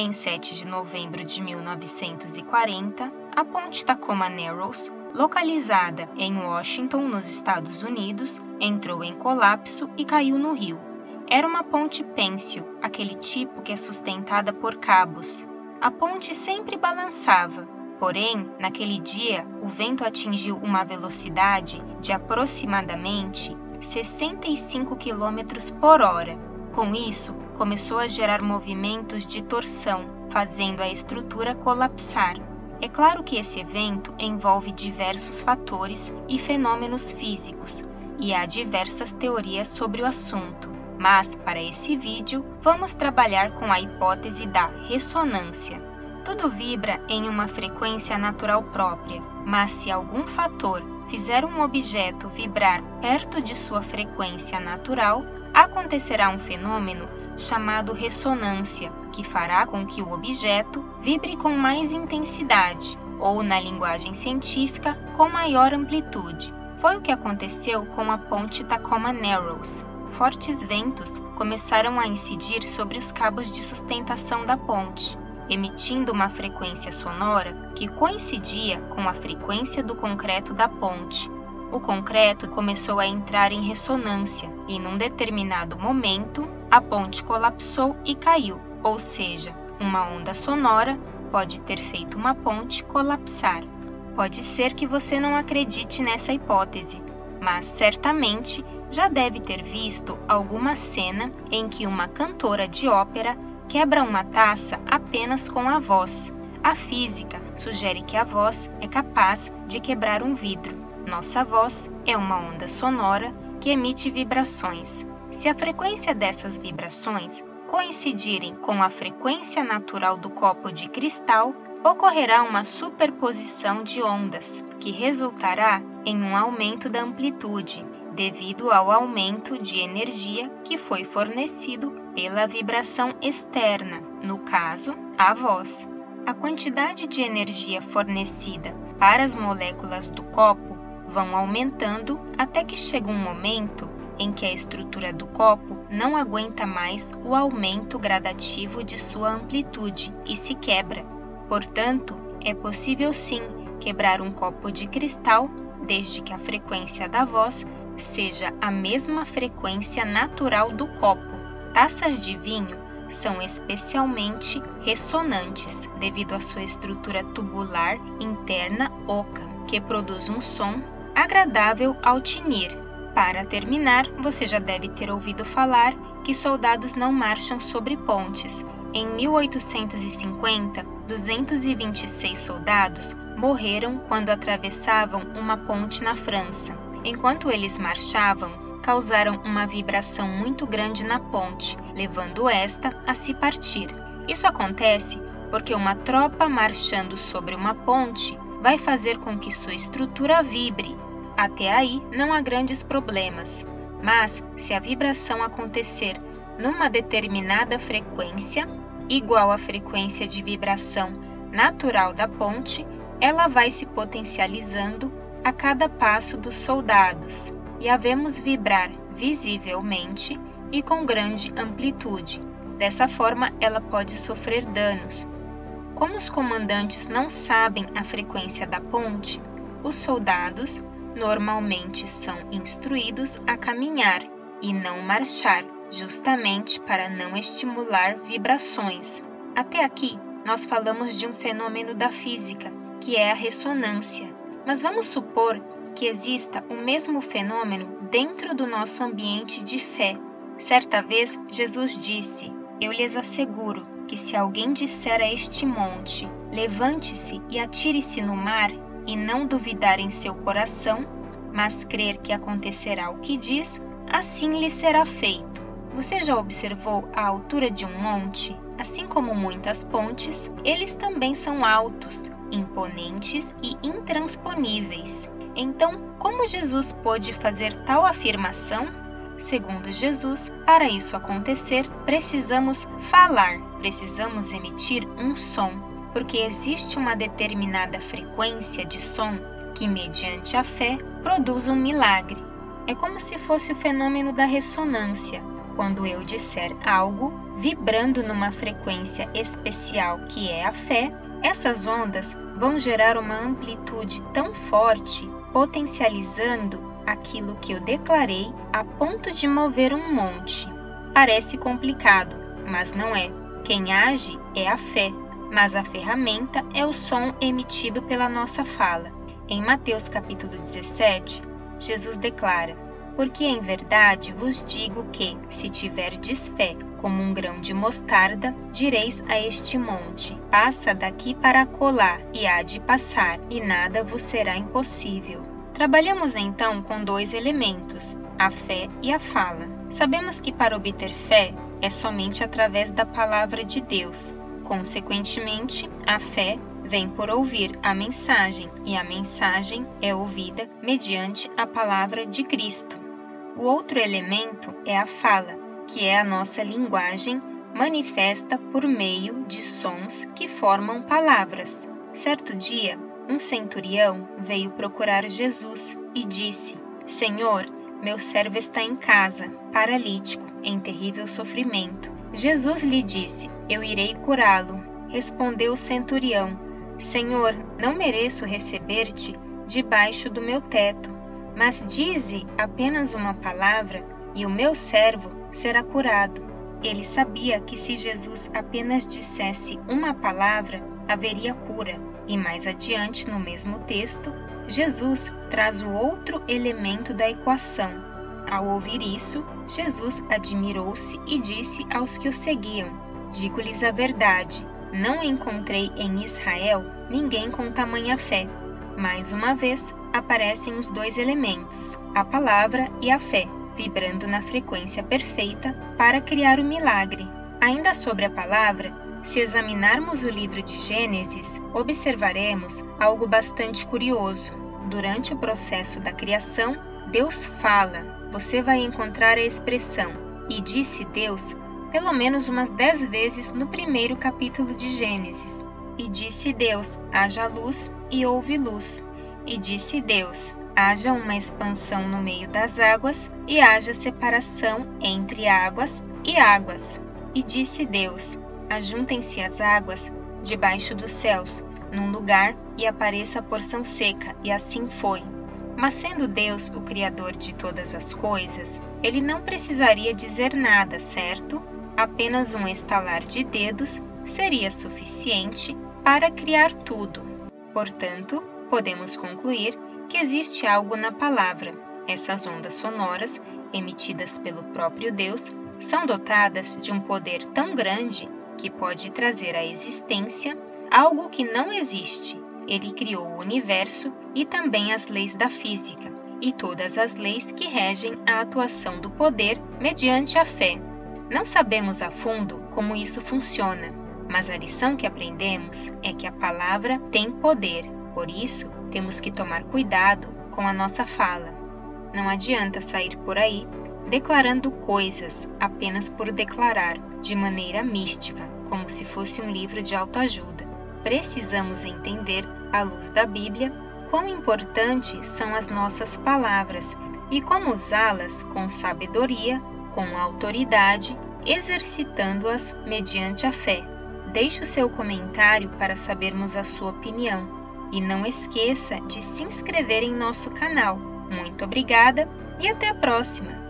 Em 7 de novembro de 1940, a ponte Tacoma Narrows, localizada em Washington, nos Estados Unidos, entrou em colapso e caiu no rio. Era uma ponte pêncil, aquele tipo que é sustentada por cabos. A ponte sempre balançava, porém, naquele dia, o vento atingiu uma velocidade de aproximadamente 65 km por hora. Com isso, começou a gerar movimentos de torção, fazendo a estrutura colapsar. É claro que esse evento envolve diversos fatores e fenômenos físicos, e há diversas teorias sobre o assunto. Mas, para esse vídeo, vamos trabalhar com a hipótese da ressonância. Tudo vibra em uma frequência natural própria, mas se algum fator fizer um objeto vibrar perto de sua frequência natural, acontecerá um fenômeno chamado ressonância, que fará com que o objeto vibre com mais intensidade, ou, na linguagem científica, com maior amplitude. Foi o que aconteceu com a ponte Tacoma Narrows. Fortes ventos começaram a incidir sobre os cabos de sustentação da ponte, emitindo uma frequência sonora que coincidia com a frequência do concreto da ponte. O concreto começou a entrar em ressonância e, num determinado momento, a ponte colapsou e caiu, ou seja, uma onda sonora pode ter feito uma ponte colapsar. Pode ser que você não acredite nessa hipótese, mas certamente já deve ter visto alguma cena em que uma cantora de ópera quebra uma taça apenas com a voz. A física sugere que a voz é capaz de quebrar um vidro. Nossa voz é uma onda sonora que emite vibrações. Se a frequência dessas vibrações coincidirem com a frequência natural do copo de cristal, ocorrerá uma superposição de ondas, que resultará em um aumento da amplitude, devido ao aumento de energia que foi fornecido pela vibração externa, no caso, a voz. A quantidade de energia fornecida para as moléculas do copo vão aumentando até que chega um momento em que a estrutura do copo não aguenta mais o aumento gradativo de sua amplitude e se quebra. Portanto, é possível sim quebrar um copo de cristal, desde que a frequência da voz seja a mesma frequência natural do copo. Taças de vinho são especialmente ressonantes devido à sua estrutura tubular interna oca, que produz um som agradável ao tinir. Para terminar, você já deve ter ouvido falar que soldados não marcham sobre pontes. Em 1850, 226 soldados morreram quando atravessavam uma ponte na França. Enquanto eles marchavam, causaram uma vibração muito grande na ponte, levando esta a se partir. Isso acontece porque uma tropa marchando sobre uma ponte vai fazer com que sua estrutura vibre. Até aí não há grandes problemas, mas se a vibração acontecer numa determinada frequência, igual à frequência de vibração natural da ponte, ela vai se potencializando a cada passo dos soldados, e a vemos vibrar visivelmente e com grande amplitude. Dessa forma, ela pode sofrer danos. Como os comandantes não sabem a frequência da ponte, os soldados normalmente são instruídos a caminhar e não marchar, justamente para não estimular vibrações. Até aqui, nós falamos de um fenômeno da física, que é a ressonância. Mas vamos supor que exista o mesmo fenômeno dentro do nosso ambiente de fé. Certa vez, Jesus disse: "Eu lhes asseguro que se alguém disser a este monte, levante-se e atire-se no mar, e não duvidar em seu coração, mas crer que acontecerá o que diz, assim lhe será feito." Você já observou a altura de um monte? Assim como muitas pontes, eles também são altos, imponentes e intransponíveis. Então, como Jesus pôde fazer tal afirmação? Segundo Jesus, para isso acontecer, precisamos falar, precisamos emitir um som, porque existe uma determinada frequência de som que, mediante a fé, produz um milagre. É como se fosse o fenômeno da ressonância. quando eu disser algo, vibrando numa frequência especial que é a fé, essas ondas vão gerar uma amplitude tão forte, potencializando aquilo que eu declarei a ponto de mover um monte. Parece complicado, mas não é. Quem age é a fé, mas a ferramenta é o som emitido pela nossa fala. Em Mateus capítulo 17, Jesus declara: porque em verdade vos digo que, se tiverdes fé como um grão de mostarda, direis a este monte: passa daqui para acolá, e há de passar, e nada vos será impossível. Trabalhamos então com dois elementos, a fé e a fala. Sabemos que para obter fé é somente através da palavra de Deus. Consequentemente, a fé vem por ouvir a mensagem, e a mensagem é ouvida mediante a palavra de Cristo. O outro elemento é a fala, que é a nossa linguagem manifesta por meio de sons que formam palavras. Certo dia, um centurião veio procurar Jesus e disse: Senhor, meu servo está em casa, paralítico, em terrível sofrimento. Jesus lhe disse: eu irei curá-lo. Respondeu o centurião: Senhor, não mereço receber-te debaixo do meu teto, mas dize apenas uma palavra e o meu servo será curado. Ele sabia que se Jesus apenas dissesse uma palavra, haveria cura. E mais adiante, no mesmo texto, Jesus traz o outro elemento da equação. Ao ouvir isso, Jesus admirou-se e disse aos que o seguiam: digo-lhes a verdade, não encontrei em Israel ninguém com tamanha fé. Mais uma vez, aparecem os dois elementos, a palavra e a fé, vibrando na frequência perfeita para criar o milagre. Ainda sobre a palavra, se examinarmos o livro de Gênesis, observaremos algo bastante curioso. Durante o processo da criação, Deus fala. Você vai encontrar a expressão "e disse Deus" pelo menos umas 10 vezes no primeiro capítulo de Gênesis. E disse Deus: haja luz, e houve luz. E disse Deus: haja uma expansão no meio das águas, e haja separação entre águas e águas. E disse Deus: ajuntem-se as águas debaixo dos céus, num lugar, e apareça a porção seca, e assim foi. Mas sendo Deus o Criador de todas as coisas, ele não precisaria dizer nada, certo? Apenas um estalar de dedos seria suficiente para criar tudo. Portanto, podemos concluir que existe algo na palavra. Essas ondas sonoras, emitidas pelo próprio Deus, são dotadas de um poder tão grande que pode trazer à existência algo que não existe. Ele criou o universo e também as leis da física, e todas as leis que regem a atuação do poder mediante a fé. Não sabemos a fundo como isso funciona, mas a lição que aprendemos é que a palavra tem poder. Por isso, temos que tomar cuidado com a nossa fala. Não adianta sair por aí declarando coisas apenas por declarar, de maneira mística, como se fosse um livro de autoajuda. Precisamos entender, à luz da Bíblia, quão importantes são as nossas palavras e como usá-las com sabedoria, com autoridade, exercitando-as mediante a fé. Deixe o seu comentário para sabermos a sua opinião e não esqueça de se inscrever em nosso canal. Muito obrigada e até a próxima!